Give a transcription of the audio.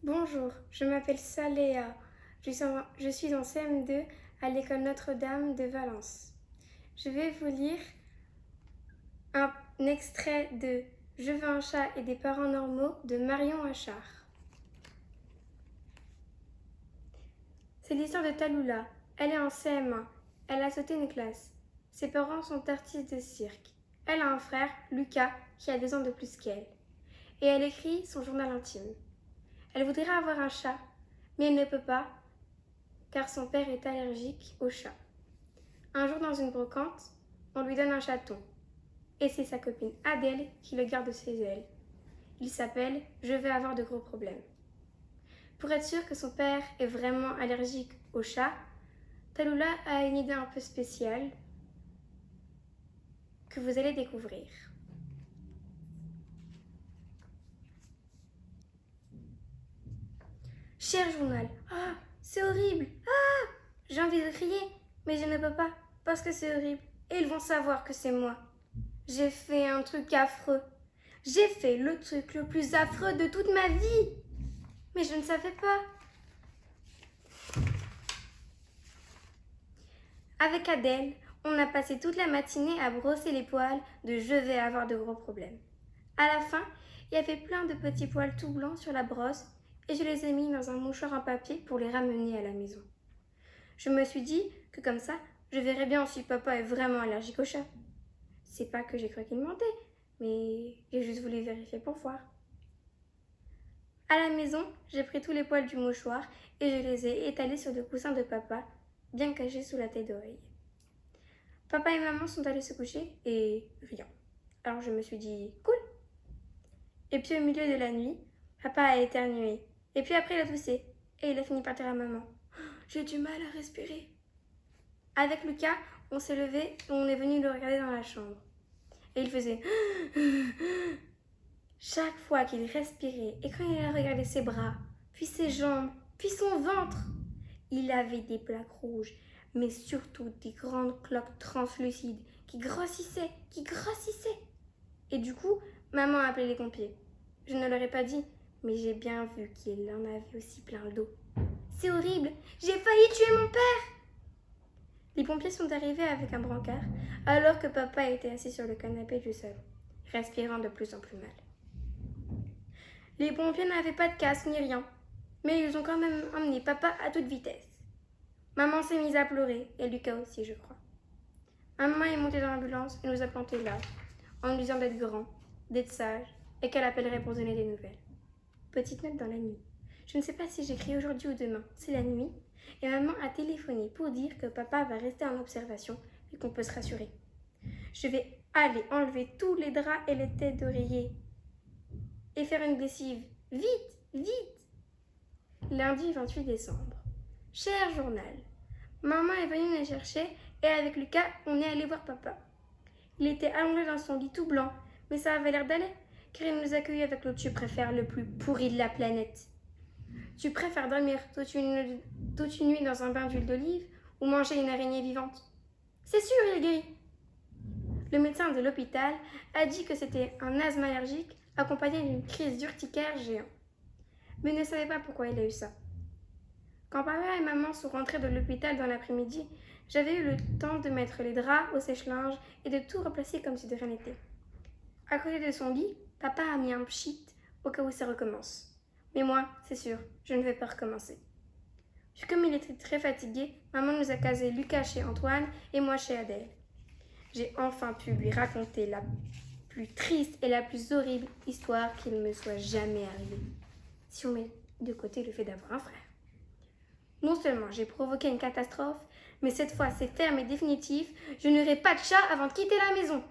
Bonjour, je m'appelle Saléa. Je suis en CM2 à l'école Notre-Dame de Valence. Je vais vous lire un extrait de Je veux un chat et des parents normaux de Marion Achard. C'est l'histoire de Tallulah. Elle est en CM1. Elle a sauté une classe. Ses parents sont artistes de cirque. Elle a un frère, Lucas, qui a 2 ans de plus qu'elle. Et elle écrit son journal intime. Elle voudrait avoir un chat, mais elle ne peut pas, car son père est allergique aux chats. Un jour, dans une brocante, on lui donne un chaton. Et c'est sa copine Adèle qui le garde chez elle. Il s'appelle « Je vais avoir de gros problèmes ». Pour être sûr que son père est vraiment allergique aux chats, Tallulah a une idée un peu spéciale que vous allez découvrir. Cher journal, ah, c'est horrible, ah, j'ai envie de crier, mais je ne peux pas, parce que c'est horrible, et ils vont savoir que c'est moi. J'ai fait un truc affreux. J'ai fait le truc le plus affreux de toute ma vie. Mais je ne savais pas. Avec Adèle, on a passé toute la matinée à brosser les poils de je vais avoir de gros problèmes. À la fin, il y avait plein de petits poils tout blancs sur la brosse et je les ai mis dans un mouchoir en papier pour les ramener à la maison. Je me suis dit que comme ça, je verrais bien si papa est vraiment allergique aux chats. C'est pas que j'ai cru qu'il mentait, mais j'ai juste voulu vérifier pour voir. À la maison, j'ai pris tous les poils du mouchoir et je les ai étalés sur le coussin de papa, bien cachés sous la tête d'oreille. Papa et maman sont allés se coucher et rien. Alors je me suis dit cool. Et puis au milieu de la nuit, papa a éternué. Et puis après il a toussé et il a fini par dire à maman « J'ai du mal à respirer ». Avec Lucas, on s'est levé et on est venu le regarder dans la chambre. Et il faisait chaque fois qu'il respirait et quand il a regardé ses bras, puis ses jambes, puis son ventre, il avait des plaques rouges, mais surtout des grandes cloques translucides qui grossissaient. Et du coup, maman a appelé les pompiers. Je ne leur ai pas dit, mais j'ai bien vu qu'il en avait aussi plein le dos. C'est horrible, j'ai failli tuer mon père. Les pompiers sont arrivés avec un brancard, alors que papa était assis sur le canapé du salon, respirant de plus en plus mal. Les pompiers n'avaient pas de casque ni rien, mais ils ont quand même emmené papa à toute vitesse. Maman s'est mise à pleurer, et Lucas aussi, je crois. Maman est montée dans l'ambulance et nous a plantés là, en nous disant d'être grands, d'être sages, et qu'elle appellerait pour donner des nouvelles. Petite note dans la nuit. Je ne sais pas si j'écris aujourd'hui ou demain, c'est la nuit, et maman a téléphoné pour dire que papa va rester en observation et qu'on peut se rassurer. Je vais aller enlever tous les draps et les têtes d'oreiller et faire une lessive. Vite. Lundi 28 décembre. Cher journal, maman est venue nous chercher et avec Lucas, on est allé voir papa. Il était allongé dans son lit tout blanc, mais ça avait l'air d'aller, car il nous accueillait avec le tu préfères le plus pourri de la planète. Tu préfères dormir toute une nuit dans un bain d'huile d'olive ou manger une araignée vivante? C'est sûr, il guérit. Le médecin de l'hôpital a dit que c'était un asthme allergique accompagné d'une crise d'urticaire géant. Mais il ne savait pas pourquoi il a eu ça. Quand papa et maman sont rentrés de l'hôpital dans l'après-midi, j'avais eu le temps de mettre les draps au sèche-linge et de tout replacer comme si de rien n'était. À côté de son lit, papa a mis un pchit au cas où ça recommence. Mais moi, c'est sûr, je ne vais pas recommencer. Puis comme il était très fatigué, maman nous a casé Lucas chez Antoine et moi chez Adèle. J'ai enfin pu lui raconter la plus triste et la plus horrible histoire qu'il me soit jamais arrivée. Si on met de côté le fait d'avoir un frère. Non seulement j'ai provoqué une catastrophe, mais cette fois c'est ferme et définitif, je n'aurai pas de chat avant de quitter la maison.